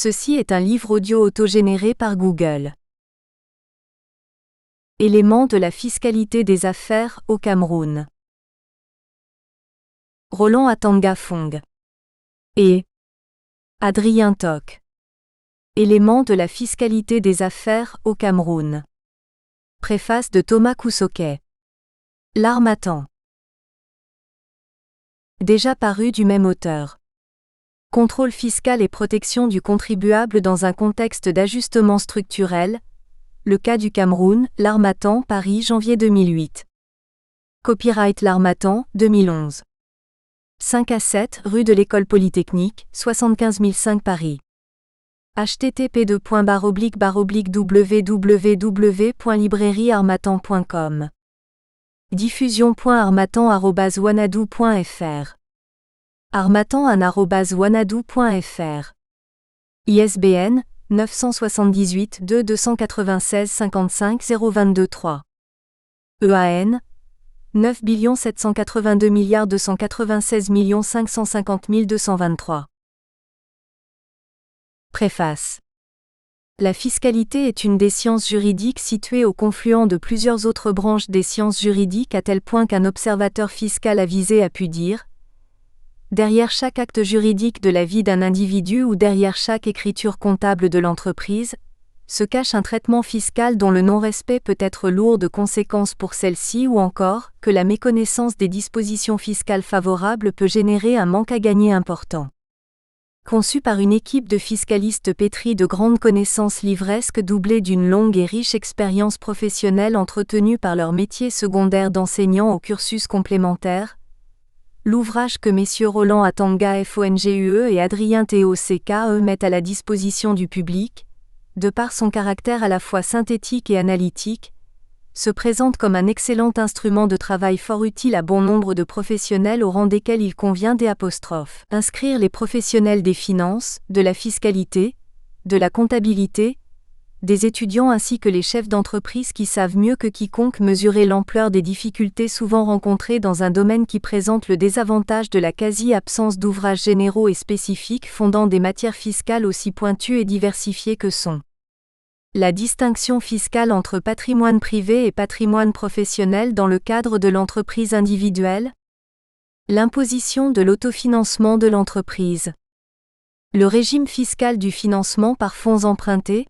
Ceci est un livre audio autogénéré par Google. Éléments de la fiscalité des affaires au Cameroun. Roland Atanga Fong et Adrien Toc. Éléments de la fiscalité des affaires au Cameroun. Préface de Thomas Koussoquet. L'Harmattan. Déjà paru du même auteur. Contrôle fiscal et protection du contribuable dans un contexte d'ajustement structurel. Le cas du Cameroun, L'Harmattan, Paris, janvier 2008. Copyright L'Harmattan, 2011. 5 à 7, rue de l'École Polytechnique, 75 005 Paris. http://www.librairieharmattan.com. Diffusion.harmattan@wanadoo.fr. harmattan@wanadoo.fr. ISBN 978 2 296 55 022 3. EAN 9 782 296 550 223. Préface. La fiscalité est une des sciences juridiques située au confluent de plusieurs autres branches des sciences juridiques à tel point qu'un observateur fiscal avisé a pu dire: derrière chaque acte juridique de la vie d'un individu ou derrière chaque écriture comptable de l'entreprise, se cache un traitement fiscal dont le non-respect peut être lourd de conséquences pour celle-ci ou encore, que la méconnaissance des dispositions fiscales favorables peut générer un manque à gagner important. Conçu par une équipe de fiscalistes pétris de grandes connaissances livresques doublées d'une longue et riche expérience professionnelle entretenue par leur métier secondaire d'enseignant au cursus complémentaire, l'ouvrage que messieurs Roland Atanga Fongue et Adrien Toc mettent à la disposition du public, de par son caractère à la fois synthétique et analytique, se présente comme un excellent instrument de travail fort utile à bon nombre de professionnels au rang desquels il convient inscrire les professionnels des finances, de la fiscalité, de la comptabilité, des étudiants ainsi que les chefs d'entreprise qui savent mieux que quiconque mesurer l'ampleur des difficultés souvent rencontrées dans un domaine qui présente le désavantage de la quasi-absence d'ouvrages généraux et spécifiques fondant des matières fiscales aussi pointues et diversifiées que sont la distinction fiscale entre patrimoine privé et patrimoine professionnel dans le cadre de l'entreprise individuelle, l'imposition de l'autofinancement de l'entreprise, le régime fiscal du financement par fonds empruntés,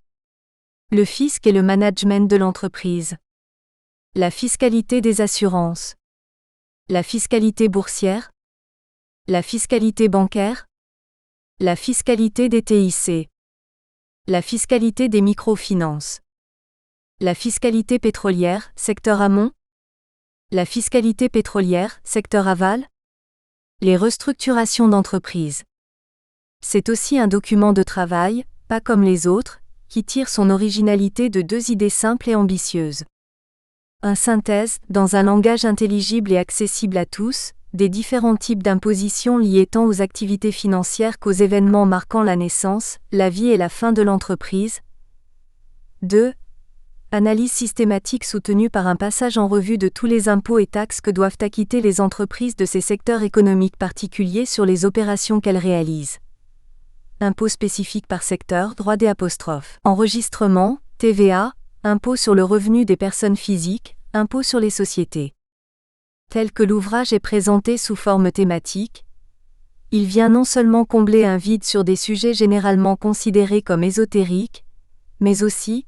le fisc et le management de l'entreprise, la fiscalité des assurances, la fiscalité boursière, la fiscalité bancaire, la fiscalité des TIC, la fiscalité des microfinances, la fiscalité pétrolière, secteur amont, la fiscalité pétrolière, secteur aval, les restructurations d'entreprises. C'est aussi un document de travail, pas comme les autres, qui tire son originalité de deux idées simples et ambitieuses. Une synthèse, dans un langage intelligible et accessible à tous, des différents types d'impositions liées tant aux activités financières qu'aux événements marquant la naissance, la vie et la fin de l'entreprise. 2. Analyse systématique soutenue par un passage en revue de tous les impôts et taxes que doivent acquitter les entreprises de ces secteurs économiques particuliers sur les opérations qu'elles réalisent. Impôts spécifiques par secteur, droit des apostrophes. Enregistrement, TVA, impôt sur le revenu des personnes physiques, impôt sur les sociétés. Tel que l'ouvrage est présenté sous forme thématique, il vient non seulement combler un vide sur des sujets généralement considérés comme ésotériques, mais aussi,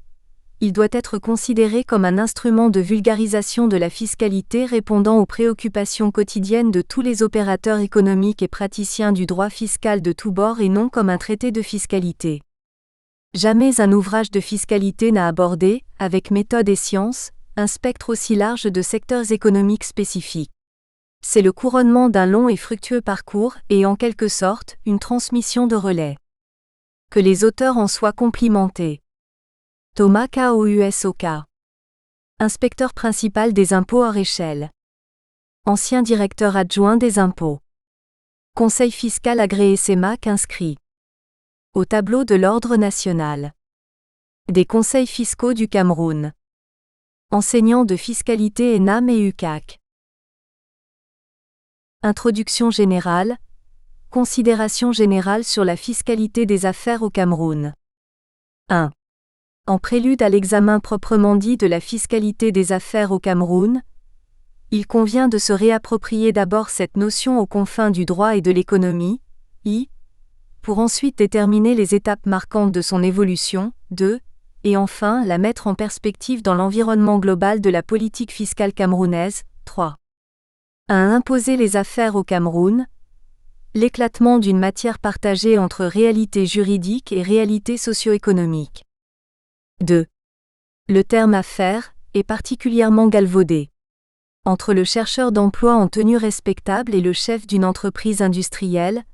il doit être considéré comme un instrument de vulgarisation de la fiscalité répondant aux préoccupations quotidiennes de tous les opérateurs économiques et praticiens du droit fiscal de tous bords et non comme un traité de fiscalité. Jamais un ouvrage de fiscalité n'a abordé, avec méthode et science, un spectre aussi large de secteurs économiques spécifiques. C'est le couronnement d'un long et fructueux parcours et en quelque sorte, une transmission de relais. Que les auteurs en soient complimentés. Thomas Koussoquet. Inspecteur principal des impôts hors échelle. Ancien directeur adjoint des impôts. Conseil fiscal agréé CEMAC inscrit au tableau de l'Ordre national des conseils fiscaux du Cameroun. Enseignant de fiscalité ENAM et UCAC. Introduction générale. Considérations générales sur la fiscalité des affaires au Cameroun. 1. En prélude à l'examen proprement dit de la fiscalité des affaires au Cameroun, il convient de se réapproprier d'abord cette notion aux confins du droit et de l'économie, pour ensuite déterminer les étapes marquantes de son évolution, 2, et enfin la mettre en perspective dans l'environnement global de la politique fiscale camerounaise, 3. À imposer les affaires au Cameroun, l'éclatement d'une matière partagée entre réalité juridique et réalité socio-économique. 2. Le terme affaire est particulièrement galvaudé. Entre le chercheur d'emploi en tenue respectable et le chef d'une entreprise industrielle,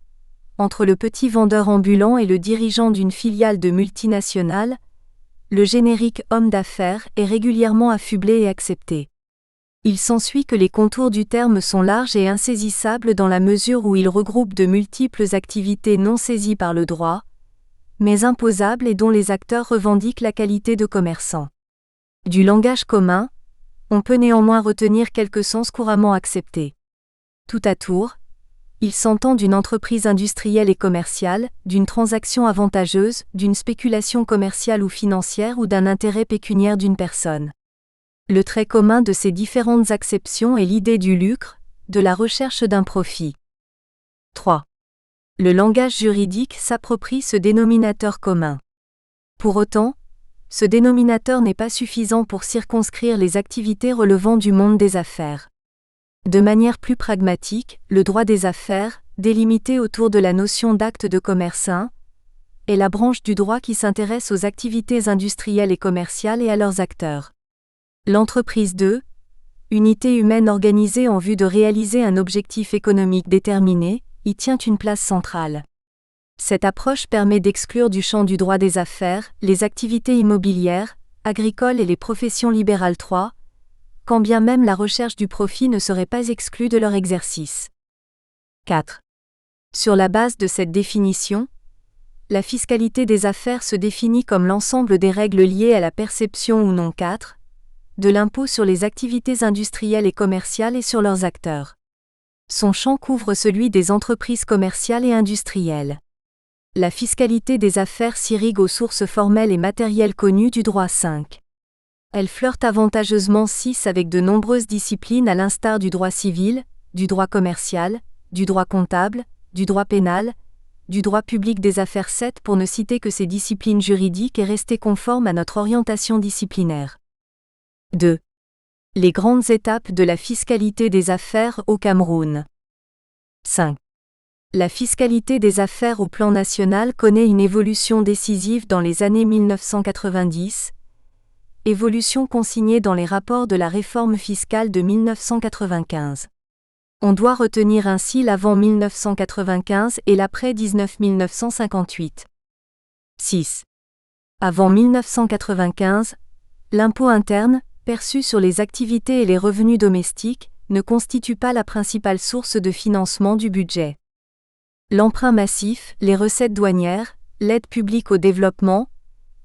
entre le petit vendeur ambulant et le dirigeant d'une filiale de multinationale, le générique homme d'affaires est régulièrement affublé et accepté. Il s'ensuit que les contours du terme sont larges et insaisissables dans la mesure où il regroupe de multiples activités non saisies par le droit, mais imposables et dont les acteurs revendiquent la qualité de commerçants. Du langage commun, on peut néanmoins retenir quelques sens couramment acceptés. Tout à tour, il s'entend d'une entreprise industrielle et commerciale, d'une transaction avantageuse, d'une spéculation commerciale ou financière ou d'un intérêt pécuniaire d'une personne. Le trait commun de ces différentes acceptions est l'idée du lucre, de la recherche d'un profit. 3. Le langage juridique s'approprie ce dénominateur commun. Pour autant, ce dénominateur n'est pas suffisant pour circonscrire les activités relevant du monde des affaires. De manière plus pragmatique, le droit des affaires, délimité autour de la notion d'acte de commerce, est la branche du droit qui s'intéresse aux activités industrielles et commerciales et à leurs acteurs. L'entreprise 2, unité humaine organisée en vue de réaliser un objectif économique déterminé, y tient une place centrale. Cette approche permet d'exclure du champ du droit des affaires les activités immobilières, agricoles et les professions libérales 3, quand bien même la recherche du profit ne serait pas exclue de leur exercice. 4. Sur la base de cette définition, la fiscalité des affaires se définit comme l'ensemble des règles liées à la perception ou non 4, de l'impôt sur les activités industrielles et commerciales et sur leurs acteurs. Son champ couvre celui des entreprises commerciales et industrielles. La fiscalité des affaires s'irrigue aux sources formelles et matérielles connues du droit 5. Elle flirte avantageusement 6 avec de nombreuses disciplines à l'instar du droit civil, du droit commercial, du droit comptable, du droit pénal, du droit public des affaires 7 pour ne citer que ces disciplines juridiques et rester conformes à notre orientation disciplinaire. 2. Les grandes étapes de la fiscalité des affaires au Cameroun. 5. La fiscalité des affaires au plan national connaît une évolution décisive dans les années 1990, évolution consignée dans les rapports de la réforme fiscale de 1995. On doit retenir ainsi l'avant 1995 et l'après 1958. 6. Avant 1995, l'impôt interne, perçu sur les activités et les revenus domestiques, ne constitue pas la principale source de financement du budget. L'emprunt massif, les recettes douanières, l'aide publique au développement,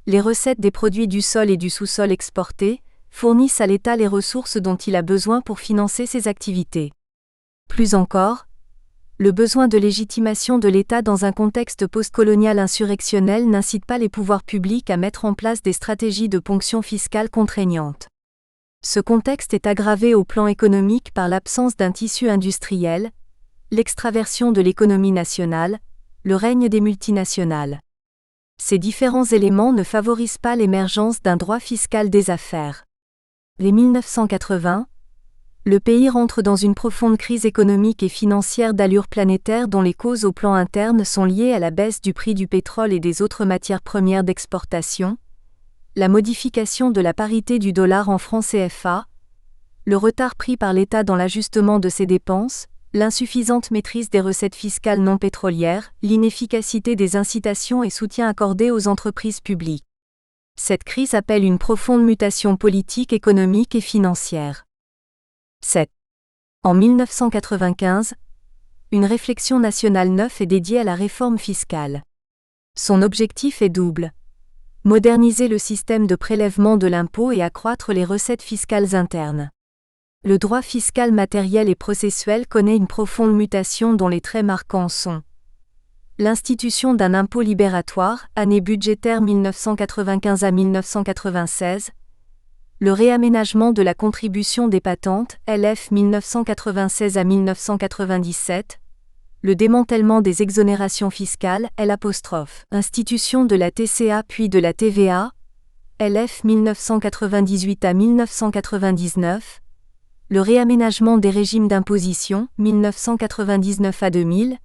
les recettes des produits du sol et du sous-sol exportés, fournissent à l'État les ressources dont il a besoin pour financer ses activités. Plus encore, le besoin de légitimation de l'État dans un contexte postcolonial insurrectionnel n'incite pas les pouvoirs publics à mettre en place des stratégies de ponction fiscale contraignantes. Ce contexte est aggravé au plan économique par l'absence d'un tissu industriel, l'extraversion de l'économie nationale, le règne des multinationales. Ces différents éléments ne favorisent pas l'émergence d'un droit fiscal des affaires. Les 1980, le pays rentre dans une profonde crise économique et financière d'allure planétaire dont les causes au plan interne sont liées à la baisse du prix du pétrole et des autres matières premières d'exportation, la modification de la parité du dollar en francs CFA, le retard pris par l'État dans l'ajustement de ses dépenses, l'insuffisante maîtrise des recettes fiscales non pétrolières, l'inefficacité des incitations et soutiens accordés aux entreprises publiques. Cette crise appelle une profonde mutation politique, économique et financière. 7. En 1995, une réflexion nationale neuve est dédiée à la réforme fiscale. Son objectif est double. Moderniser le système de prélèvement de l'impôt et accroître les recettes fiscales internes. Le droit fiscal matériel et processuel connaît une profonde mutation dont les traits marquants sont l'institution d'un impôt libératoire, année budgétaire 1995 à 1996, le réaménagement de la contribution des patentes, LF 1996 à 1997, le démantèlement des exonérations fiscales, L', institution de la TCA puis de la TVA, LF 1998 à 1999, le réaménagement des régimes d'imposition, 1999 à 2000,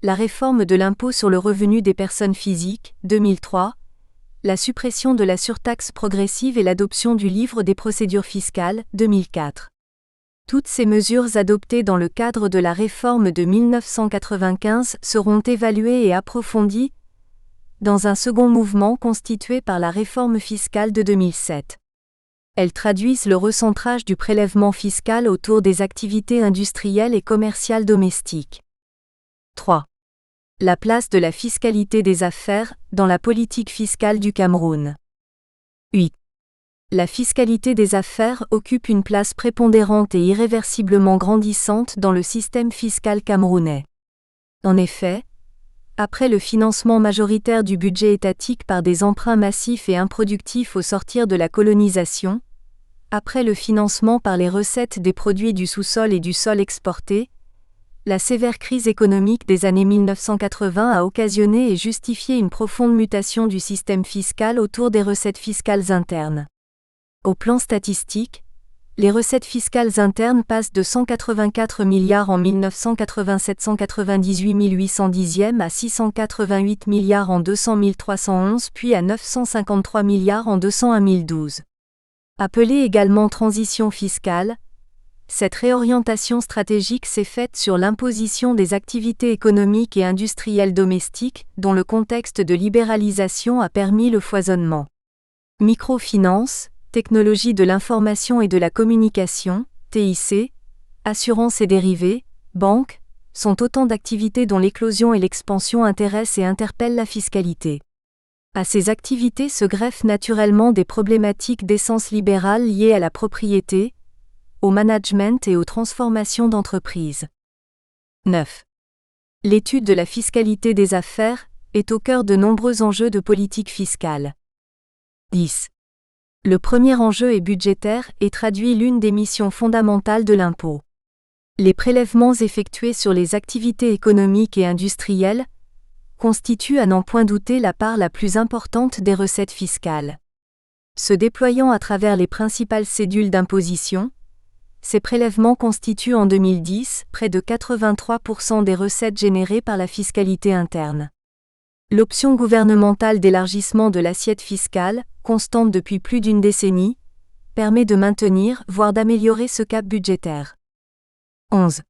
la réforme de l'impôt sur le revenu des personnes physiques, 2003, la suppression de la surtaxe progressive et l'adoption du livre des procédures fiscales, 2004. Toutes ces mesures adoptées dans le cadre de la réforme de 1995 seront évaluées et approfondies dans un second mouvement constitué par la réforme fiscale de 2007. Elles traduisent le recentrage du prélèvement fiscal autour des activités industrielles et commerciales domestiques. 3. La place de la fiscalité des affaires dans la politique fiscale du Cameroun. 8. La fiscalité des affaires occupe une place prépondérante et irréversiblement grandissante dans le système fiscal camerounais. En effet, après le financement majoritaire du budget étatique par des emprunts massifs et improductifs au sortir de la colonisation, après le financement par les recettes des produits du sous-sol et du sol exportés, la sévère crise économique des années 1980 a occasionné et justifié une profonde mutation du système fiscal autour des recettes fiscales internes. Au plan statistique, les recettes fiscales internes passent de 184 milliards en 1987 198 810 à 688 milliards en 200 311 puis à 953 milliards en 201 012. Appelée également transition fiscale, cette réorientation stratégique s'est faite sur l'imposition des activités économiques et industrielles domestiques, dont le contexte de libéralisation a permis le foisonnement. Microfinance, technologie de l'information et de la communication, TIC, assurance et dérivés, banque, sont autant d'activités dont l'éclosion et l'expansion intéressent et interpellent la fiscalité. À ces activités se greffent naturellement des problématiques d'essence libérale liées à la propriété, au management et aux transformations d'entreprises. 9. L'étude de la fiscalité des affaires est au cœur de nombreux enjeux de politique fiscale. 10. Le premier enjeu est budgétaire et traduit l'une des missions fondamentales de l'impôt. Les prélèvements effectués sur les activités économiques et industrielles constituent à n'en point douter la part la plus importante des recettes fiscales. Se déployant à travers les principales cédules d'imposition, ces prélèvements constituent en 2010 près de 83% des recettes générées par la fiscalité interne. L'option gouvernementale d'élargissement de l'assiette fiscale, constante depuis plus d'une décennie, permet de maintenir, voire d'améliorer ce cap budgétaire. 11.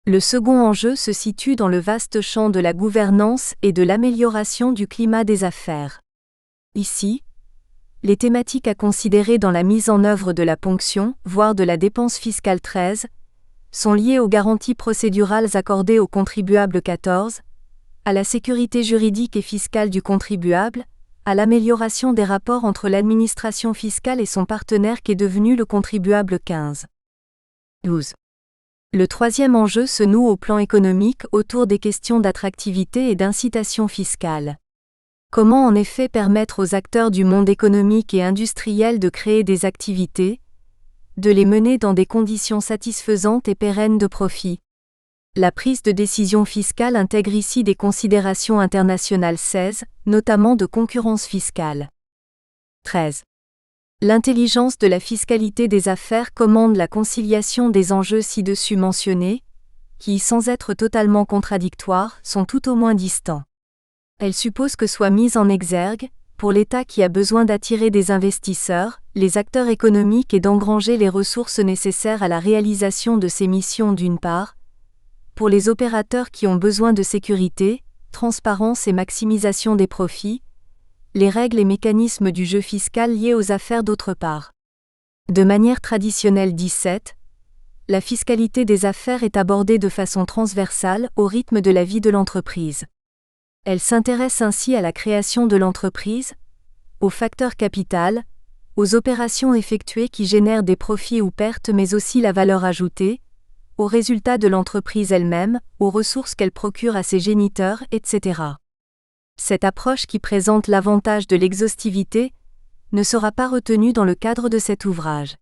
Le second enjeu se situe dans le vaste champ de la gouvernance et de l'amélioration du climat des affaires. Ici, les thématiques à considérer dans la mise en œuvre de la ponction, voire de la dépense fiscale 13, sont liées aux garanties procédurales accordées aux contribuables 14, à la sécurité juridique et fiscale du contribuable, à l'amélioration des rapports entre l'administration fiscale et son partenaire qu'est devenu le contribuable 15. 12. Le troisième enjeu se noue au plan économique autour des questions d'attractivité et d'incitation fiscale. Comment en effet permettre aux acteurs du monde économique et industriel de créer des activités, de les mener dans des conditions satisfaisantes et pérennes de profit? La prise de décision fiscale intègre ici des considérations internationales 16, notamment de concurrence fiscale. 13. L'intelligence de la fiscalité des affaires commande la conciliation des enjeux ci-dessus mentionnés, qui, sans être totalement contradictoires, sont tout au moins distants. Elle suppose que soit mise en exergue, pour l'État qui a besoin d'attirer des investisseurs, les acteurs économiques et d'engranger les ressources nécessaires à la réalisation de ces missions d'une part, pour les opérateurs qui ont besoin de sécurité, transparence et maximisation des profits, les règles et mécanismes du jeu fiscal liés aux affaires d'autre part. De manière traditionnelle 17, la fiscalité des affaires est abordée de façon transversale au rythme de la vie de l'entreprise. Elle s'intéresse ainsi à la création de l'entreprise, au facteur capital, aux opérations effectuées qui génèrent des profits ou pertes mais aussi la valeur ajoutée, aux résultats de l'entreprise elle-même, aux ressources qu'elle procure à ses géniteurs, etc. Cette approche qui présente l'avantage de l'exhaustivité ne sera pas retenue dans le cadre de cet ouvrage.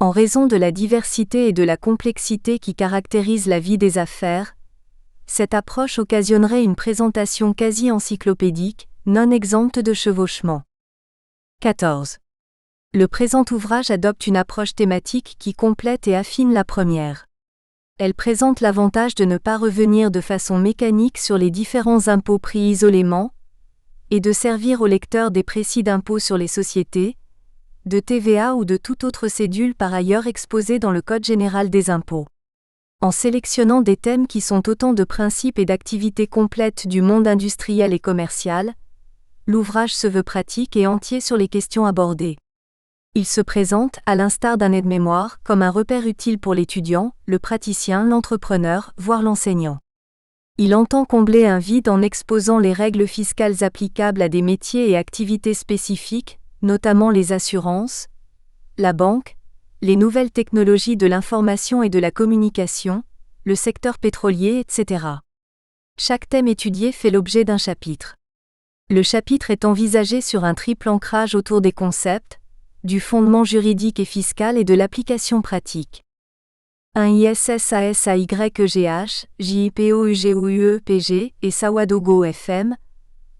En raison de la diversité et de la complexité qui caractérisent la vie des affaires, cette approche occasionnerait une présentation quasi encyclopédique, non exempte de chevauchements. 14. Le présent ouvrage adopte une approche thématique qui complète et affine la première. Elle présente l'avantage de ne pas revenir de façon mécanique sur les différents impôts pris isolément, et de servir au lecteur des précis d'impôts sur les sociétés, de TVA ou de toute autre cédule par ailleurs exposée dans le Code général des impôts. En sélectionnant des thèmes qui sont autant de principes et d'activités complètes du monde industriel et commercial, l'ouvrage se veut pratique et entier sur les questions abordées. Il se présente, à l'instar d'un aide-mémoire, comme un repère utile pour l'étudiant, le praticien, l'entrepreneur, voire l'enseignant. Il entend combler un vide en exposant les règles fiscales applicables à des métiers et activités spécifiques, notamment les assurances, la banque, les nouvelles technologies de l'information et de la communication, le secteur pétrolier, etc. Chaque thème étudié fait l'objet d'un chapitre. Le chapitre est envisagé sur un triple ancrage autour des concepts, du fondement juridique et fiscal et de l'application pratique. 1 ISSASAYEGH, JIPOUGOUEPG et Sawadogo FM,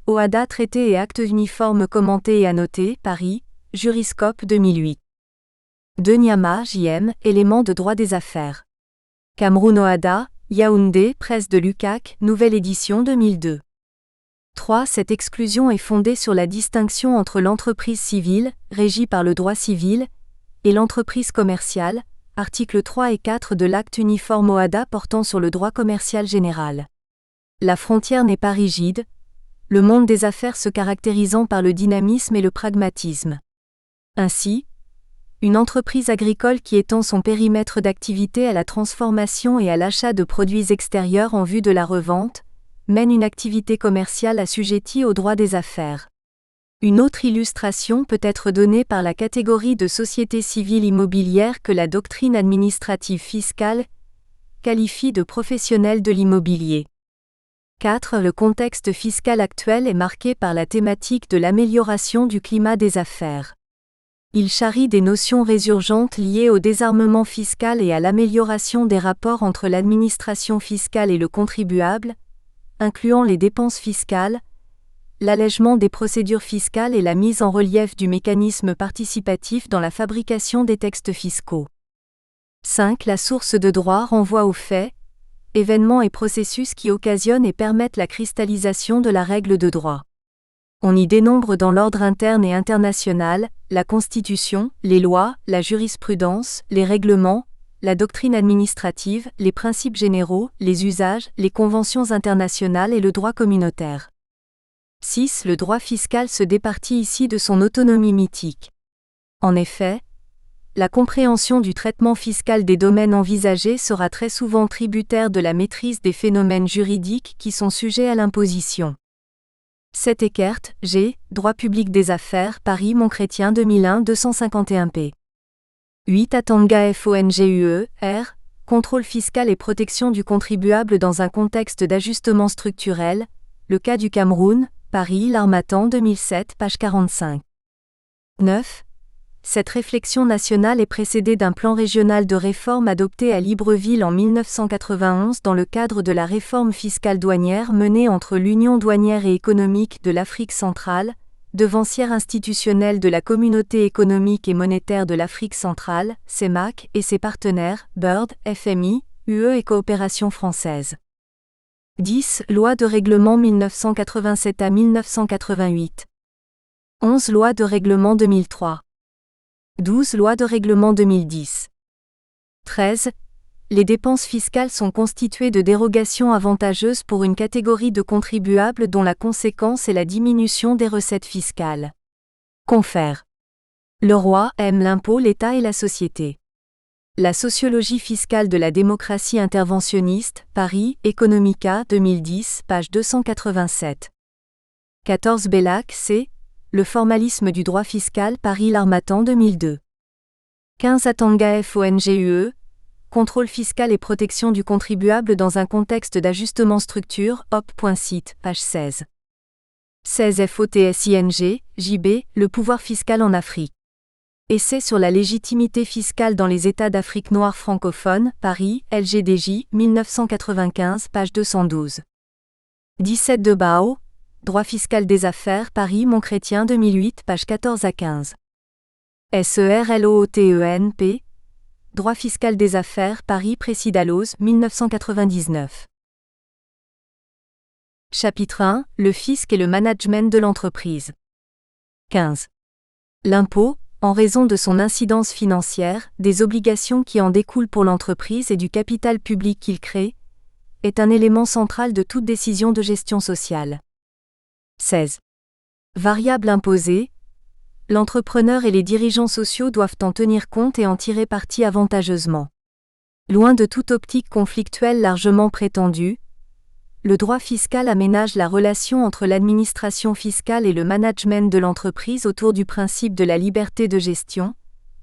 OHADA Traité et Actes uniformes commentés et annotés, Paris, Juriscope 2008. 2 Nyama, JM, éléments de droit des affaires. Cameroun OHADA, Yaoundé, Presse de Lukac, nouvelle édition 2002. 3. Cette exclusion est fondée sur la distinction entre l'entreprise civile, régie par le droit civil, et l'entreprise commerciale, articles 3 et 4 de l'acte uniforme OHADA portant sur le droit commercial général. La frontière n'est pas rigide, le monde des affaires se caractérisant par le dynamisme et le pragmatisme. Ainsi, une entreprise agricole qui étend son périmètre d'activité à la transformation et à l'achat de produits extérieurs en vue de la revente, mène une activité commerciale assujettie au droit des affaires. Une autre illustration peut être donnée par la catégorie de société civile immobilière que la doctrine administrative fiscale qualifie de professionnels de l'immobilier. 4. Le contexte fiscal actuel est marqué par la thématique de l'amélioration du climat des affaires. Il charrie des notions résurgentes liées au désarmement fiscal et à l'amélioration des rapports entre l'administration fiscale et le contribuable, incluant les dépenses fiscales, l'allègement des procédures fiscales et la mise en relief du mécanisme participatif dans la fabrication des textes fiscaux. 5. La source de droit renvoie aux faits, événements et processus qui occasionnent et permettent la cristallisation de la règle de droit. On y dénombre dans l'ordre interne et international, la Constitution, les lois, la jurisprudence, les règlements, la doctrine administrative, les principes généraux, les usages, les conventions internationales et le droit communautaire. 6. Le droit fiscal se départit ici de son autonomie mythique. En effet, la compréhension du traitement fiscal des domaines envisagés sera très souvent tributaire de la maîtrise des phénomènes juridiques qui sont sujets à l'imposition. 7. Eckert, G. Droit public des affaires, Paris Montchrétien 2001 251 p. 8. Atanga FONGUE, R. Contrôle fiscal et protection du contribuable dans un contexte d'ajustement structurel, le cas du Cameroun, Paris L'Harmattan 2007 page 45. 9. Cette réflexion nationale est précédée d'un plan régional de réforme adopté à Libreville en 1991 dans le cadre de la réforme fiscale douanière menée entre l'Union douanière et économique de l'Afrique centrale, devancière institutionnelle de la Communauté économique et monétaire de l'Afrique centrale, CEMAC, et ses partenaires, BIRD, FMI, UE et Coopération française. 10. Loi de règlement 1987 à 1988. 11. Loi de règlement 2003. 12. Loi de règlement 2010. 13. Les dépenses fiscales sont constituées de dérogations avantageuses pour une catégorie de contribuables dont la conséquence est la diminution des recettes fiscales. Confère. Le roi aime l'impôt, l'État et la société. La sociologie fiscale de la démocratie interventionniste, Paris, Economica 2010, page 287. 14. Bellac, C. Le formalisme du droit fiscal, Paris L'Harmattan 2002. 15. Atanga FONGUE. Contrôle fiscal et protection du contribuable dans un contexte d'ajustement structure, op.site, page 16. 16 FOTSING, JB, le pouvoir fiscal en Afrique. Essai sur la légitimité fiscale dans les États d'Afrique noire francophone, Paris, LGDJ, 1995, page 212. 17 de Bao, Droit fiscal des affaires, Paris, Montchrétien, 2008, page 14 à 15. SERLOOTENP, Droit fiscal des affaires, Paris, Précy-Dalloz, 1999. Chapitre 1, le fisc et le management de l'entreprise. 15. L'impôt, en raison de son incidence financière, des obligations qui en découlent pour l'entreprise et du capital public qu'il crée, est un élément central de toute décision de gestion sociale. 16. Variable imposée. L'entrepreneur et les dirigeants sociaux doivent en tenir compte et en tirer parti avantageusement. Loin de toute optique conflictuelle largement prétendue, le droit fiscal aménage la relation entre l'administration fiscale et le management de l'entreprise autour du principe de la liberté de gestion,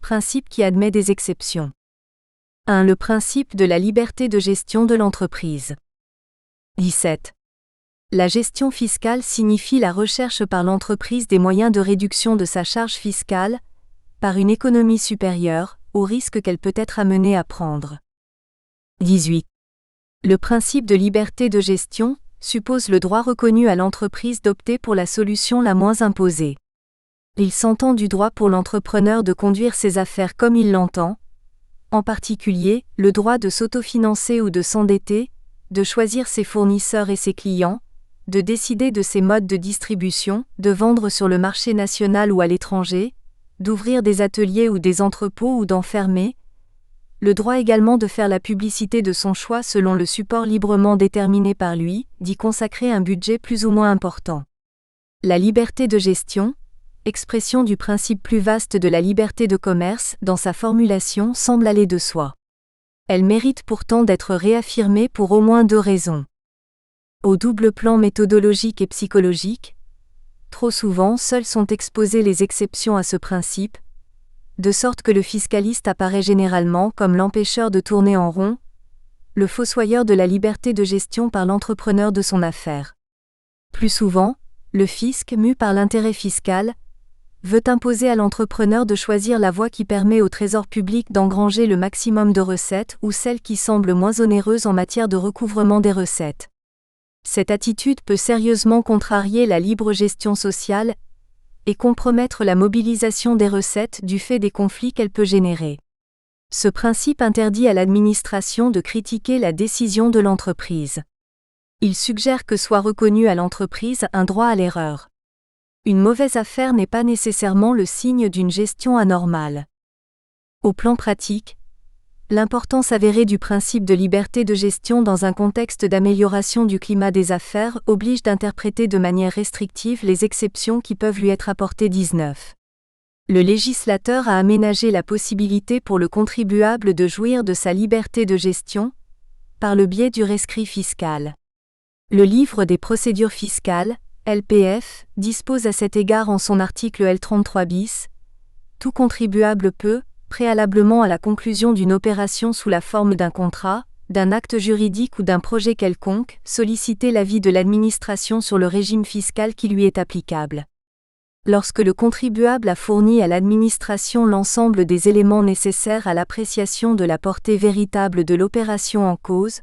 principe qui admet des exceptions. 1. Le principe de la liberté de gestion de l'entreprise. 17. La gestion fiscale signifie la recherche par l'entreprise des moyens de réduction de sa charge fiscale, par une économie supérieure, au risque qu'elle peut être amenée à prendre. 18. Le principe de liberté de gestion suppose le droit reconnu à l'entreprise d'opter pour la solution la moins imposée. Il s'entend du droit pour l'entrepreneur de conduire ses affaires comme il l'entend, en particulier, le droit de s'autofinancer ou de s'endetter, de choisir ses fournisseurs et ses clients, de décider de ses modes de distribution, de vendre sur le marché national ou à l'étranger, d'ouvrir des ateliers ou des entrepôts ou d'en fermer, le droit également de faire la publicité de son choix selon le support librement déterminé par lui, d'y consacrer un budget plus ou moins important. La liberté de gestion, expression du principe plus vaste de la liberté de commerce, dans sa formulation semble aller de soi. Elle mérite pourtant d'être réaffirmée pour au moins 2 raisons. Au double plan méthodologique et psychologique, trop souvent seules sont exposées les exceptions à ce principe, de sorte que le fiscaliste apparaît généralement comme l'empêcheur de tourner en rond, le fossoyeur de la liberté de gestion par l'entrepreneur de son affaire. Plus souvent, le fisc, mu par l'intérêt fiscal, veut imposer à l'entrepreneur de choisir la voie qui permet au trésor public d'engranger le maximum de recettes ou celle qui semble moins onéreuse en matière de recouvrement des recettes. Cette attitude peut sérieusement contrarier la libre gestion sociale et compromettre la mobilisation des recettes du fait des conflits qu'elle peut générer. Ce principe interdit à l'administration de critiquer la décision de l'entreprise. Il suggère que soit reconnu à l'entreprise un droit à l'erreur. Une mauvaise affaire n'est pas nécessairement le signe d'une gestion anormale. Au plan pratique, l'importance avérée du principe de liberté de gestion dans un contexte d'amélioration du climat des affaires oblige d'interpréter de manière restrictive les exceptions qui peuvent lui être apportées. 19. Le législateur a aménagé la possibilité pour le contribuable de jouir de sa liberté de gestion, par le biais du rescrit fiscal. Le livre des procédures fiscales, LPF, dispose à cet égard en son article L33 bis, tout contribuable peut, préalablement à la conclusion d'une opération sous la forme d'un contrat, d'un acte juridique ou d'un projet quelconque, solliciter l'avis de l'administration sur le régime fiscal qui lui est applicable. Lorsque le contribuable a fourni à l'administration l'ensemble des éléments nécessaires à l'appréciation de la portée véritable de l'opération en cause,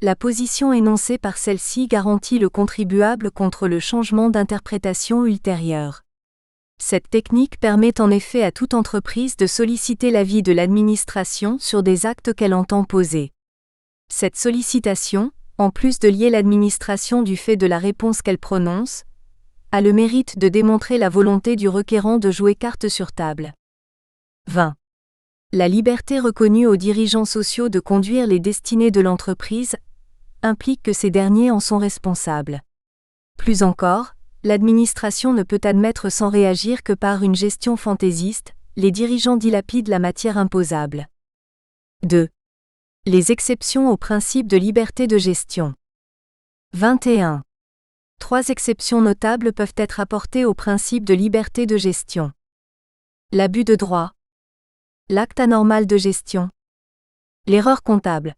la position énoncée par celle-ci garantit le contribuable contre le changement d'interprétation ultérieure. Cette technique permet en effet à toute entreprise de solliciter l'avis de l'administration sur des actes qu'elle entend poser. Cette sollicitation, en plus de lier l'administration du fait de la réponse qu'elle prononce, a le mérite de démontrer la volonté du requérant de jouer carte sur table. 20. La liberté reconnue aux dirigeants sociaux de conduire les destinées de l'entreprise implique que ces derniers en sont responsables. Plus encore, l'administration ne peut admettre sans réagir que par une gestion fantaisiste, les dirigeants dilapident la matière imposable. 2. Les exceptions au principe de liberté de gestion. 21. 3 exceptions notables peuvent être apportées au principe de liberté de gestion. L'abus de droit, l'acte anormal de gestion, L'erreur comptable.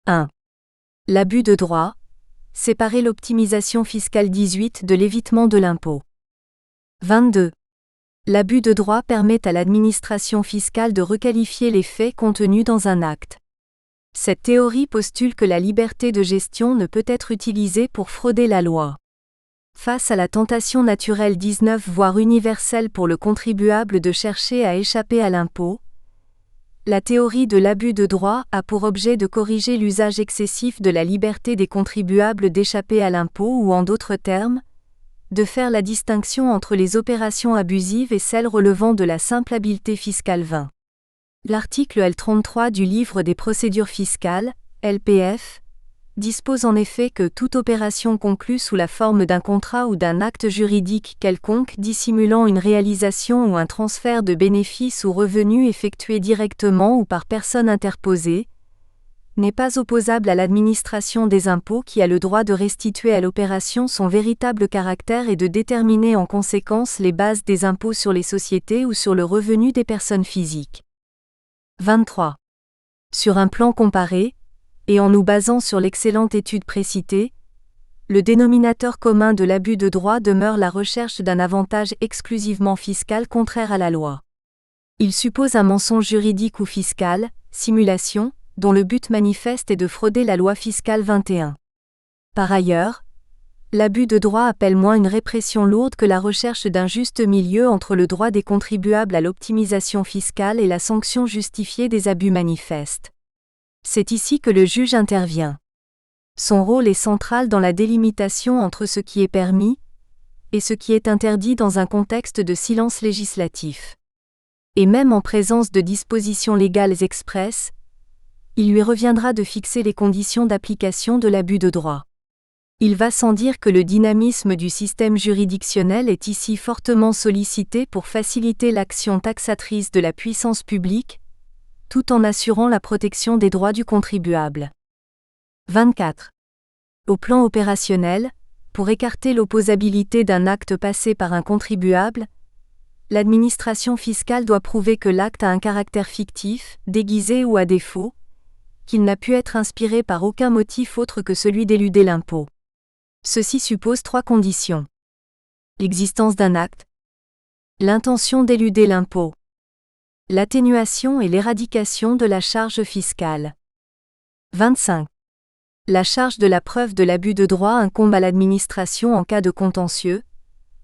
1. L'abus de droit. Séparer l'optimisation fiscale 18 de l'évitement de l'impôt. 22. L'abus de droit permet à l'administration fiscale de requalifier les faits contenus dans un acte. Cette théorie postule que la liberté de gestion ne peut être utilisée pour frauder la loi. Face à la tentation naturelle 19 voire universelle pour le contribuable de chercher à échapper à l'impôt, la théorie de l'abus de droit a pour objet de corriger l'usage excessif de la liberté des contribuables d'échapper à l'impôt ou en d'autres termes, de faire la distinction entre les opérations abusives et celles relevant de la simple habileté fiscale 20. L'article L33 du Livre des procédures fiscales, LPF, dispose en effet que toute opération conclue sous la forme d'un contrat ou d'un acte juridique quelconque dissimulant une réalisation ou un transfert de bénéfices ou revenus effectués directement ou par personne interposée, n'est pas opposable à l'administration des impôts qui a le droit de restituer à l'opération son véritable caractère et de déterminer en conséquence les bases des impôts sur les sociétés ou sur le revenu des personnes physiques. 23. Sur un plan comparé, et en nous basant sur l'excellente étude précitée, le dénominateur commun de l'abus de droit demeure la recherche d'un avantage exclusivement fiscal contraire à la loi. Il suppose un mensonge juridique ou fiscal, simulation, dont le but manifeste est de frauder la loi fiscale 21. Par ailleurs, l'abus de droit appelle moins une répression lourde que la recherche d'un juste milieu entre le droit des contribuables à l'optimisation fiscale et la sanction justifiée des abus manifestes. C'est ici que le juge intervient. Son rôle est central dans la délimitation entre ce qui est permis et ce qui est interdit dans un contexte de silence législatif. Et même en présence de dispositions légales expresses, il lui reviendra de fixer les conditions d'application de l'abus de droit. Il va sans dire que le dynamisme du système juridictionnel est ici fortement sollicité pour faciliter l'action taxatrice de la puissance publique, tout en assurant la protection des droits du contribuable. 24. Au plan opérationnel, pour écarter l'opposabilité d'un acte passé par un contribuable, l'administration fiscale doit prouver que l'acte a un caractère fictif, déguisé ou à défaut, qu'il n'a pu être inspiré par aucun motif autre que celui d'éluder l'impôt. Ceci suppose 3 conditions. L'existence d'un acte, l'intention d'éluder l'impôt, l'atténuation et l'éradication de la charge fiscale. 25. La charge de la preuve de l'abus de droit incombe à l'administration en cas de contentieux.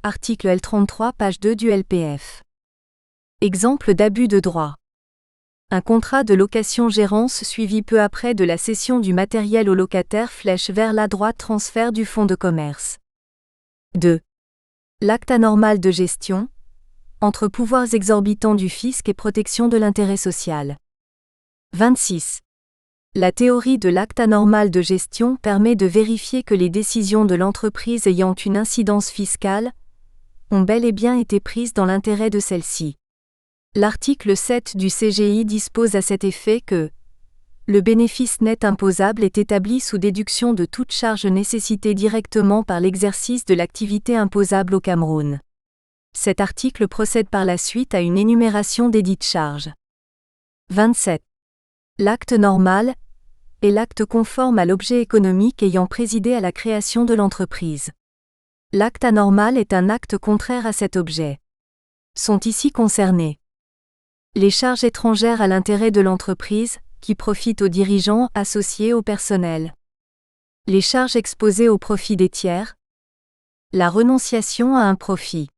Article L33 page 2 du LPF. Exemple d'abus de droit. Un contrat de location-gérance suivi peu après de la cession du matériel au locataire flèche vers la droite transfert du fonds de commerce. 2. L'acte anormal de gestion, entre pouvoirs exorbitants du fisc et protection de l'intérêt social. 26. La théorie de l'acte anormal de gestion permet de vérifier que les décisions de l'entreprise ayant une incidence fiscale ont bel et bien été prises dans l'intérêt de celle-ci. L'article 7 du CGI dispose à cet effet que le bénéfice net imposable est établi sous déduction de toute charge nécessitée directement par l'exercice de l'activité imposable au Cameroun. Cet article procède par la suite à une énumération des dites charges. 27. L'acte normal est l'acte conforme à l'objet économique ayant présidé à la création de l'entreprise. L'acte anormal est un acte contraire à cet objet. Sont ici concernés les charges étrangères à l'intérêt de l'entreprise, qui profitent aux dirigeants associés au personnel. Les charges exposées au profit des tiers. La renonciation à un profit.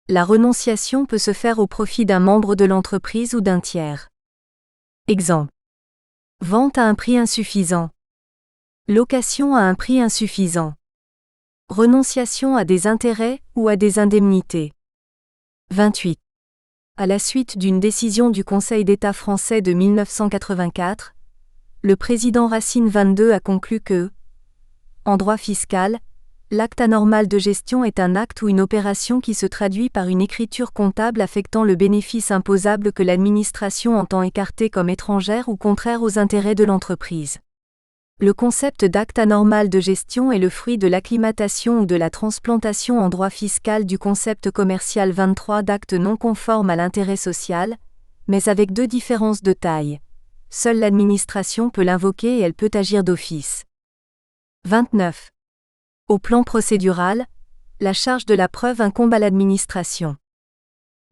La renonciation peut se faire au profit d'un membre de l'entreprise ou d'un tiers. Exemple. Vente à un prix insuffisant. Location à un prix insuffisant. Renonciation à des intérêts ou à des indemnités. 28. À la suite d'une décision du Conseil d'État français de 1984, le président Racine 22 a conclu que, en droit fiscal, l'acte anormal de gestion est un acte ou une opération qui se traduit par une écriture comptable affectant le bénéfice imposable que l'administration entend écarter comme étrangère ou contraire aux intérêts de l'entreprise. Le concept d'acte anormal de gestion est le fruit de l'acclimatation ou de la transplantation en droit fiscal du concept commercial 23 d'acte non conforme à l'intérêt social, mais avec 2 différences de taille. seule l'administration peut l'invoquer et elle peut agir d'office. 29. Au plan procédural, la charge de la preuve incombe à l'administration.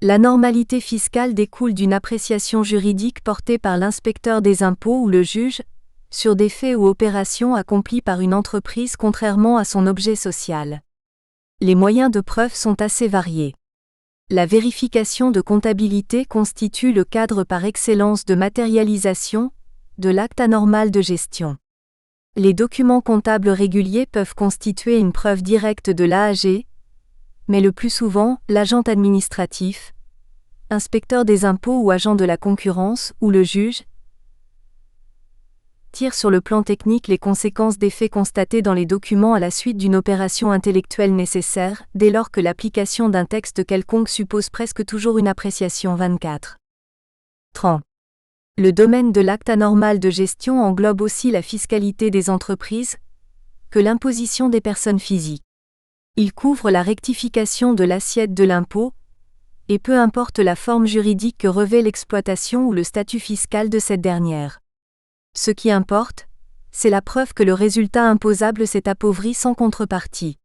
La normalité fiscale découle d'une appréciation juridique portée par l'inspecteur des impôts ou le juge, sur des faits ou opérations accomplis par une entreprise contrairement à son objet social. Les moyens de preuve sont assez variés. La vérification de comptabilité constitue le cadre par excellence de matérialisation de l'acte anormal de gestion. Les documents comptables réguliers peuvent constituer une preuve directe de l'AAG, mais le plus souvent, l'agent administratif, inspecteur des impôts ou agent de la concurrence, ou le juge, tire sur le plan technique les conséquences des faits constatés dans les documents à la suite d'une opération intellectuelle nécessaire, dès lors que l'application d'un texte quelconque suppose presque toujours une appréciation. 24. 30. Le domaine de l'acte anormal de gestion englobe aussi la fiscalité des entreprises, que l'imposition des personnes physiques. Il couvre la rectification de l'assiette de l'impôt, et peu importe la forme juridique que revêt l'exploitation ou le statut fiscal de cette dernière. Ce qui importe, c'est la preuve que le résultat imposable s'est appauvri sans contrepartie.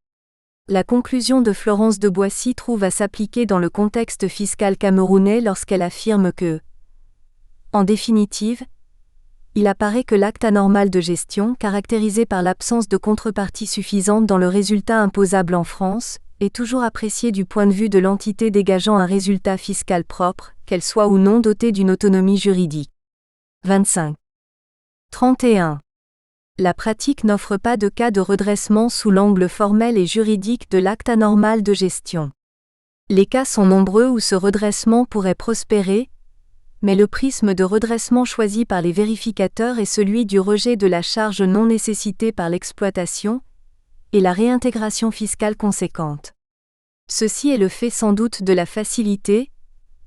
La conclusion de Florence de Boissy trouve à s'appliquer dans le contexte fiscal camerounais lorsqu'elle affirme que, en définitive, il apparaît que l'acte anormal de gestion, caractérisé par l'absence de contrepartie suffisante dans le résultat imposable en France, est toujours apprécié du point de vue de l'entité dégageant un résultat fiscal propre, qu'elle soit ou non dotée d'une autonomie juridique. 25. 31. La pratique n'offre pas de cas de redressement sous l'angle formel et juridique de l'acte anormal de gestion. Les cas sont nombreux où ce redressement pourrait prospérer, mais le prisme de redressement choisi par les vérificateurs est celui du rejet de la charge non nécessitée par l'exploitation et la réintégration fiscale conséquente. Ceci est le fait sans doute de la facilité,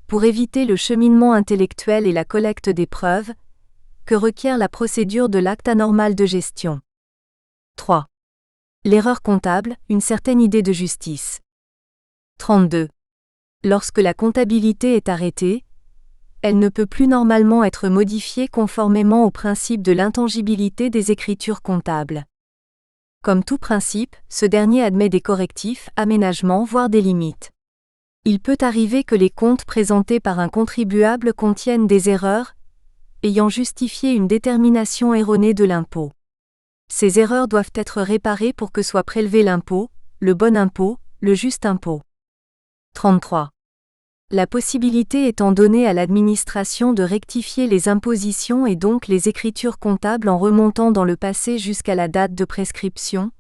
pour éviter le cheminement intellectuel et la collecte des preuves, que requiert la procédure de l'acte anormal de gestion. 3. L'erreur comptable, une certaine idée de justice. 32. Lorsque la comptabilité est arrêtée, elle ne peut plus normalement être modifiée conformément au principe de l'intangibilité des écritures comptables. Comme tout principe, ce dernier admet des correctifs, aménagements, voire des limites. Il peut arriver que les comptes présentés par un contribuable contiennent des erreurs, ayant justifié une détermination erronée de l'impôt. Ces erreurs doivent être réparées pour que soit prélevé l'impôt, le bon impôt, le juste impôt. 33. La possibilité étant donnée à l'administration de rectifier les impositions et donc les écritures comptables en remontant dans le passé jusqu'à la date de prescription,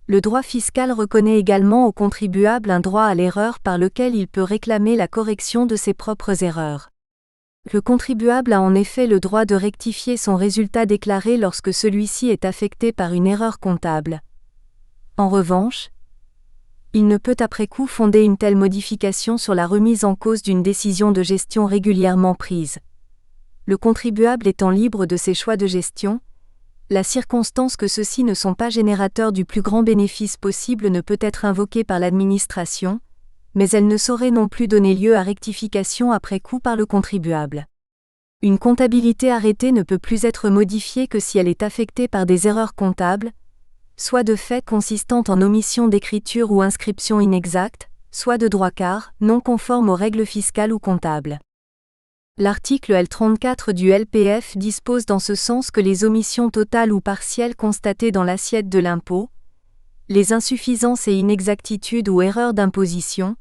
le droit fiscal reconnaît également au contribuable un droit à l'erreur par lequel il peut réclamer la correction de ses propres erreurs. Le contribuable a en effet le droit de rectifier son résultat déclaré lorsque celui-ci est affecté par une erreur comptable. En revanche, il ne peut après coup fonder une telle modification sur la remise en cause d'une décision de gestion régulièrement prise. Le contribuable étant libre de ses choix de gestion, la circonstance que ceux-ci ne sont pas générateurs du plus grand bénéfice possible ne peut être invoquée par l'administration, mais elle ne saurait non plus donner lieu à rectification après coup par le contribuable. Une comptabilité arrêtée ne peut plus être modifiée que si elle est affectée par des erreurs comptables, soit de fait consistant en omission d'écriture ou inscription inexacte, soit de droit quart, non conforme aux règles fiscales ou comptables. L'article L34 du LPF dispose dans ce sens que les omissions totales ou partielles constatées dans l'assiette de l'impôt, les insuffisances et inexactitudes ou erreurs d'imposition,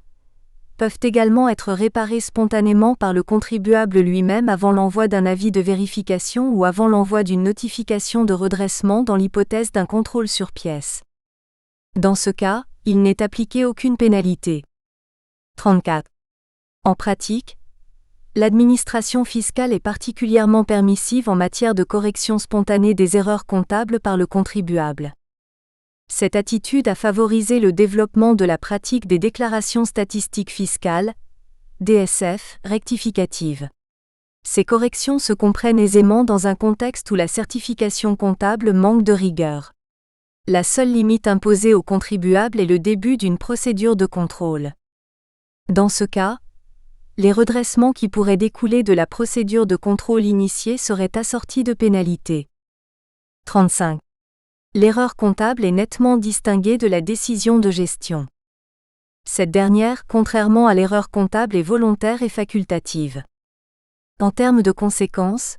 peuvent également être réparées spontanément par le contribuable lui-même avant l'envoi d'un avis de vérification ou avant l'envoi d'une notification de redressement dans l'hypothèse d'un contrôle sur pièce. Dans ce cas, il n'est appliqué aucune pénalité. 34. En pratique, l'administration fiscale est particulièrement permissive en matière de correction spontanée des erreurs comptables par le contribuable. Cette attitude a favorisé le développement de la pratique des déclarations statistiques fiscales, DSF, rectificatives. Ces corrections se comprennent aisément dans un contexte où la certification comptable manque de rigueur. La seule limite imposée aux contribuables est le début d'une procédure de contrôle. Dans ce cas, Les redressements qui pourraient découler de la procédure de contrôle initiée seraient assortis de pénalités. 35. L'erreur comptable est nettement distinguée de la décision de gestion. Cette dernière, contrairement à l'erreur comptable, est volontaire et facultative. En termes de conséquences,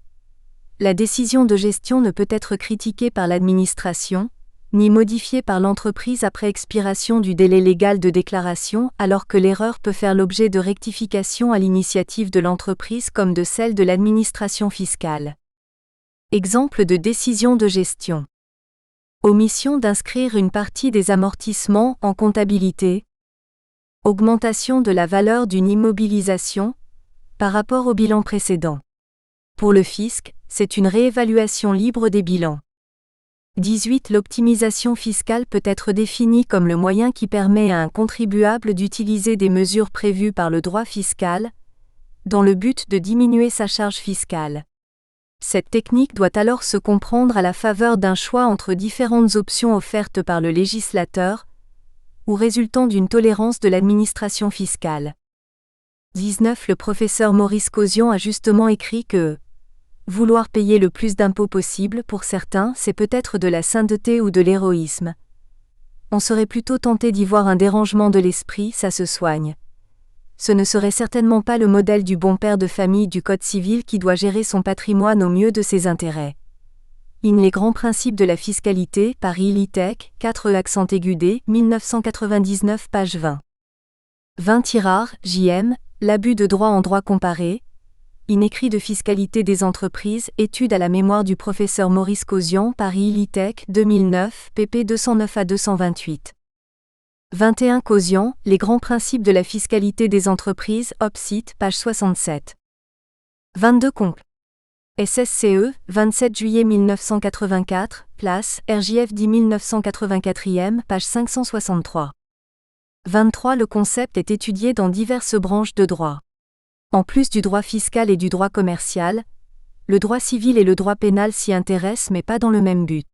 la décision de gestion ne peut être critiquée par l'administration, ni modifiée par l'entreprise après expiration du délai légal de déclaration, alors que l'erreur peut faire l'objet de rectification à l'initiative de l'entreprise comme de celle de l'administration fiscale. Exemple de décision de gestion. Omission d'inscrire une partie des amortissements en comptabilité. Augmentation de la valeur d'une immobilisation par rapport au bilan précédent. Pour le fisc, c'est une réévaluation libre des bilans. 18. L'optimisation fiscale peut être définie comme le moyen qui permet à un contribuable d'utiliser des mesures prévues par le droit fiscal, dans le but de diminuer sa charge fiscale. Cette technique doit alors se comprendre à la faveur d'un choix entre différentes options offertes par le législateur, ou résultant d'une tolérance de l'administration fiscale. 19. Le professeur Maurice Causion a justement écrit que vouloir payer le plus d'impôts possible pour certains, c'est peut-être de la sainteté ou de l'héroïsme. On serait plutôt tenté d'y voir un dérangement de l'esprit, ça se soigne. Ce ne serait certainement pas le modèle du bon père de famille du Code civil qui doit gérer son patrimoine au mieux de ses intérêts. In les grands principes de la fiscalité, Paris Litech, 4 accent aigu D, 1999 page 20. 20 Tirard, J.M., l'abus de droit en droit comparé. In écrit de fiscalité des entreprises, étude à la mémoire du professeur Maurice Causion, Paris Litech, 2009, pp 209 à 228. 21 Causion, les grands principes de la fiscalité des entreprises, Opsite, page 67. 22 Conc. SSCE, 27 juillet 1984, place, RJF 10 1984e, page 563. 23 Le concept est étudié dans diverses branches de droit. En plus du droit fiscal et du droit commercial, le droit civil et le droit pénal s'y intéressent mais pas dans le même but.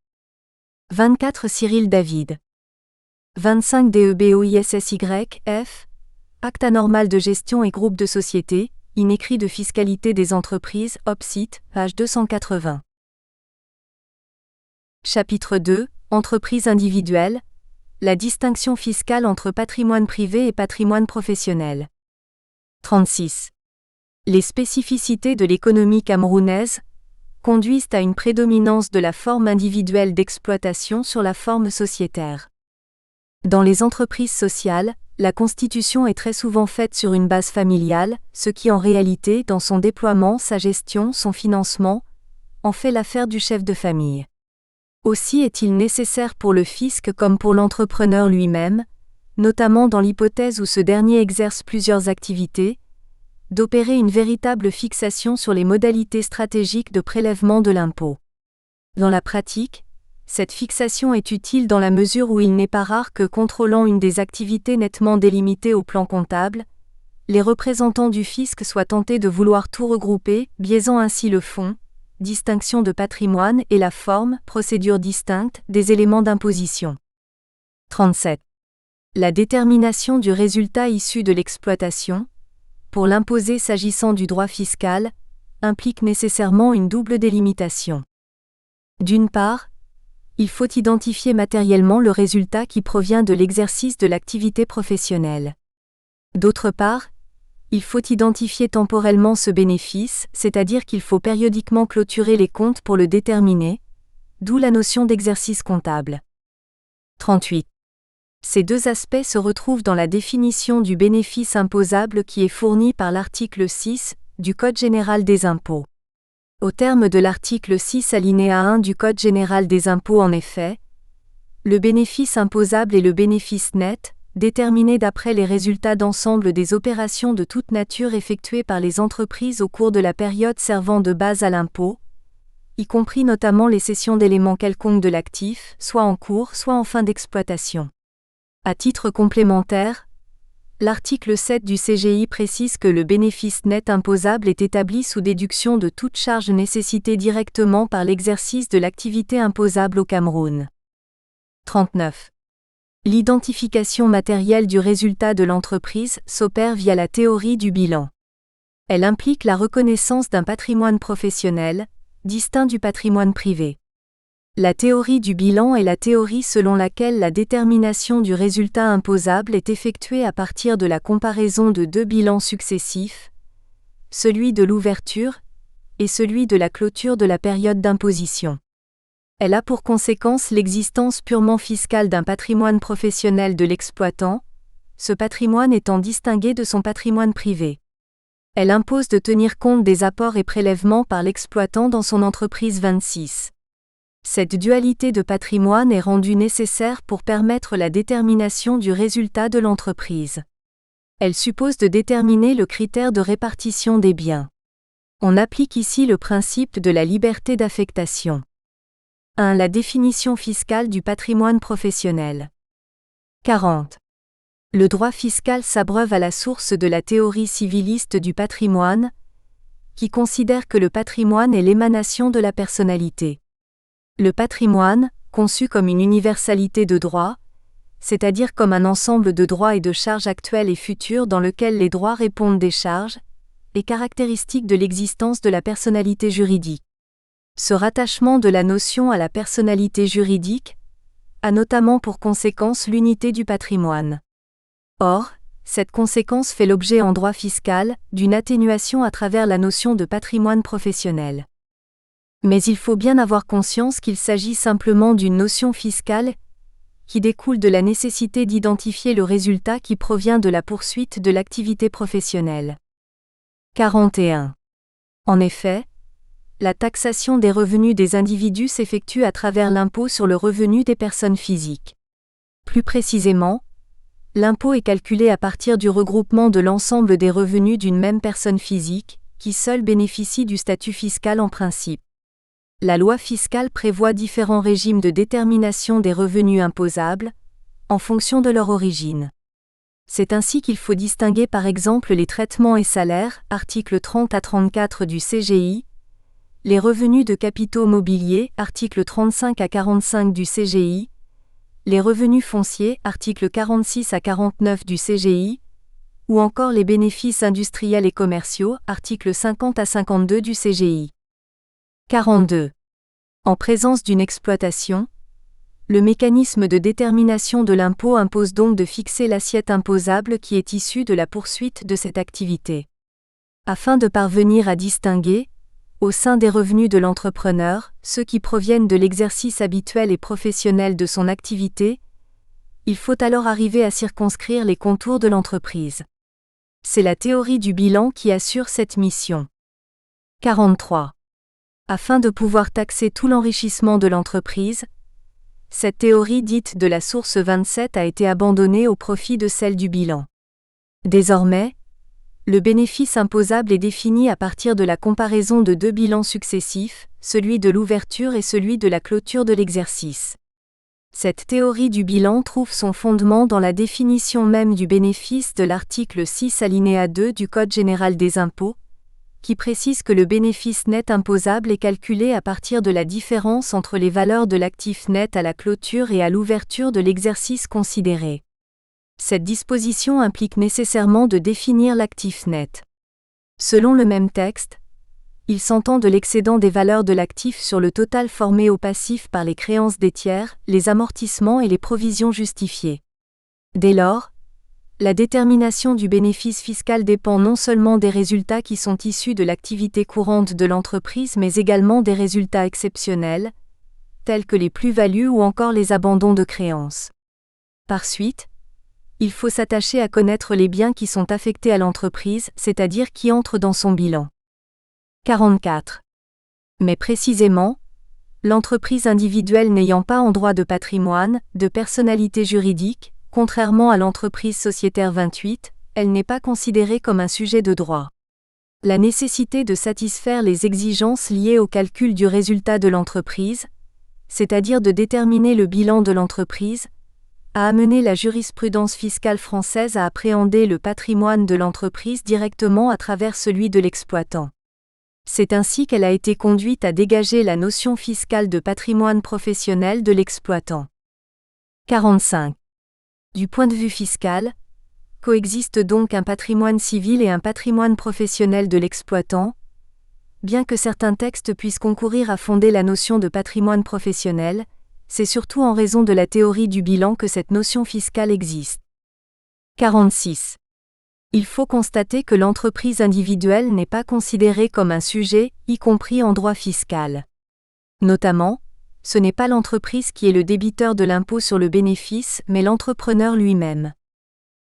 24 Cyril David. 25 DEBOISSY, F. Acte anormal de gestion et groupe de sociétés, in écrit de fiscalité des entreprises, Opsite, page 280. Chapitre 2, Entreprise individuelle. La distinction fiscale entre patrimoine privé et patrimoine professionnel. 36. Les spécificités de l'économie camerounaise conduisent à une prédominance de la forme individuelle d'exploitation sur la forme sociétaire. Dans les entreprises sociales, la constitution est très souvent faite sur une base familiale, ce qui en réalité, dans son déploiement, sa gestion, son financement, en fait l'affaire du chef de famille. Aussi est-il nécessaire pour le fisc comme pour l'entrepreneur lui-même, notamment dans l'hypothèse où ce dernier exerce plusieurs activités, d'opérer une véritable fixation sur les modalités stratégiques de prélèvement de l'impôt. Dans la pratique, cette fixation est utile dans la mesure où il n'est pas rare que, contrôlant une des activités nettement délimitées au plan comptable, les représentants du fisc soient tentés de vouloir tout regrouper, biaisant ainsi le fond, distinction de patrimoine, et la forme, procédure distincte, des éléments d'imposition. 37. La détermination du résultat issu de l'exploitation, pour l'imposer s'agissant du droit fiscal, implique nécessairement une double délimitation. D'une part, il faut identifier matériellement le résultat qui provient de l'exercice de l'activité professionnelle. D'autre part, il faut identifier temporellement ce bénéfice, c'est-à-dire qu'il faut périodiquement clôturer les comptes pour le déterminer, d'où la notion d'exercice comptable. 38. Ces deux aspects se retrouvent dans la définition du bénéfice imposable qui est fournie par l'article 6 du Code général des impôts. Au terme de l'article 6 alinéa 1 du Code général des impôts en effet, le bénéfice imposable est le bénéfice net, déterminé d'après les résultats d'ensemble des opérations de toute nature effectuées par les entreprises au cours de la période servant de base à l'impôt, y compris notamment les cessions d'éléments quelconques de l'actif, soit en cours, soit en fin d'exploitation. À titre complémentaire, l'article 7 du CGI précise que le bénéfice net imposable est établi sous déduction de toute charge nécessitée directement par l'exercice de l'activité imposable au Cameroun. 39. L'identification matérielle du résultat de l'entreprise s'opère via la théorie du bilan. Elle implique la reconnaissance d'un patrimoine professionnel, distinct du patrimoine privé. La théorie du bilan est la théorie selon laquelle la détermination du résultat imposable est effectuée à partir de la comparaison de deux bilans successifs, celui de l'ouverture et celui de la clôture de la période d'imposition. Elle a pour conséquence l'existence purement fiscale d'un patrimoine professionnel de l'exploitant, ce patrimoine étant distingué de son patrimoine privé. Elle impose de tenir compte des apports et prélèvements par l'exploitant dans son entreprise 26. Cette dualité de patrimoine est rendue nécessaire pour permettre la détermination du résultat de l'entreprise. Elle suppose de déterminer le critère de répartition des biens. On applique ici le principe de la liberté d'affectation. 1. La définition fiscale du patrimoine professionnel. 40. Le droit fiscal s'abreuve à la source de la théorie civiliste du patrimoine, qui considère que le patrimoine est l'émanation de la personnalité. Le patrimoine, conçu comme une universalité de droits, c'est-à-dire comme un ensemble de droits et de charges actuels et futurs dans lequel les droits répondent des charges, est caractéristique de l'existence de la personnalité juridique. Ce rattachement de la notion à la personnalité juridique a notamment pour conséquence l'unité du patrimoine. Or, cette conséquence fait l'objet en droit fiscal d'une atténuation à travers la notion de patrimoine professionnel. Mais il faut bien avoir conscience qu'il s'agit simplement d'une notion fiscale qui découle de la nécessité d'identifier le résultat qui provient de la poursuite de l'activité professionnelle. 41. En effet, la taxation des revenus des individus s'effectue à travers l'impôt sur le revenu des personnes physiques. Plus précisément, l'impôt est calculé à partir du regroupement de l'ensemble des revenus d'une même personne physique, qui seule bénéficie du statut fiscal en principe. La loi fiscale prévoit différents régimes de détermination des revenus imposables, en fonction de leur origine. C'est ainsi qu'il faut distinguer par exemple les traitements et salaires, articles 30 à 34 du CGI, les revenus de capitaux mobiliers, articles 35 à 45 du CGI, les revenus fonciers, articles 46 à 49 du CGI, ou encore les bénéfices industriels et commerciaux, articles 50 à 52 du CGI. 42. En présence d'une exploitation, le mécanisme de détermination de l'impôt impose donc de fixer l'assiette imposable qui est issue de la poursuite de cette activité. Afin de parvenir à distinguer, au sein des revenus de l'entrepreneur, ceux qui proviennent de l'exercice habituel et professionnel de son activité, il faut alors arriver à circonscrire les contours de l'entreprise. C'est la théorie du bilan qui assure cette mission. 43. Afin de pouvoir taxer tout l'enrichissement de l'entreprise, cette théorie dite de la source 27 a été abandonnée au profit de celle du bilan. Désormais, le bénéfice imposable est défini à partir de la comparaison de deux bilans successifs, celui de l'ouverture et celui de la clôture de l'exercice. Cette théorie du bilan trouve son fondement dans la définition même du bénéfice de l'article 6 alinéa 2 du Code général des impôts, qui précise que le bénéfice net imposable est calculé à partir de la différence entre les valeurs de l'actif net à la clôture et à l'ouverture de l'exercice considéré. Cette disposition implique nécessairement de définir l'actif net. Selon le même texte, il s'entend de l'excédent des valeurs de l'actif sur le total formé au passif par les créances des tiers, les amortissements et les provisions justifiées. Dès lors, la détermination du bénéfice fiscal dépend non seulement des résultats qui sont issus de l'activité courante de l'entreprise mais également des résultats exceptionnels, tels que les plus-values ou encore les abandons de créances. Par suite, il faut s'attacher à connaître les biens qui sont affectés à l'entreprise, c'est-à-dire qui entrent dans son bilan. 44. Mais précisément, l'entreprise individuelle n'ayant pas en droit de patrimoine, de personnalité juridique, contrairement à l'entreprise sociétaire 28, elle n'est pas considérée comme un sujet de droit. La nécessité de satisfaire les exigences liées au calcul du résultat de l'entreprise, c'est-à-dire de déterminer le bilan de l'entreprise, a amené la jurisprudence fiscale française à appréhender le patrimoine de l'entreprise directement à travers celui de l'exploitant. C'est ainsi qu'elle a été conduite à dégager la notion fiscale de patrimoine professionnel de l'exploitant. 45. Du point de vue fiscal, Coexistent donc un patrimoine civil et un patrimoine professionnel de l'exploitant, bien que certains textes puissent concourir à fonder la notion de patrimoine professionnel, c'est surtout en raison de la théorie du bilan que cette notion fiscale existe. 46. Il faut constater que l'entreprise individuelle n'est pas considérée comme un sujet, y compris en droit fiscal. Notamment, ce n'est pas l'entreprise qui est le débiteur de l'impôt sur le bénéfice, mais l'entrepreneur lui-même.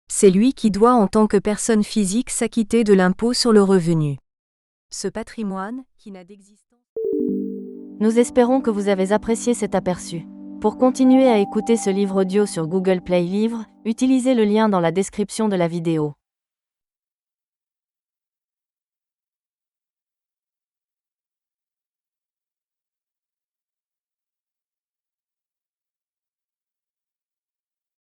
C'est lui qui doit en tant que personne physique s'acquitter de l'impôt sur le revenu. Ce patrimoine, qui n'a d'existence... Nous espérons que vous avez apprécié cet aperçu. Pour continuer à écouter ce livre audio sur Google Play Livres, utilisez le lien dans la description de la vidéo.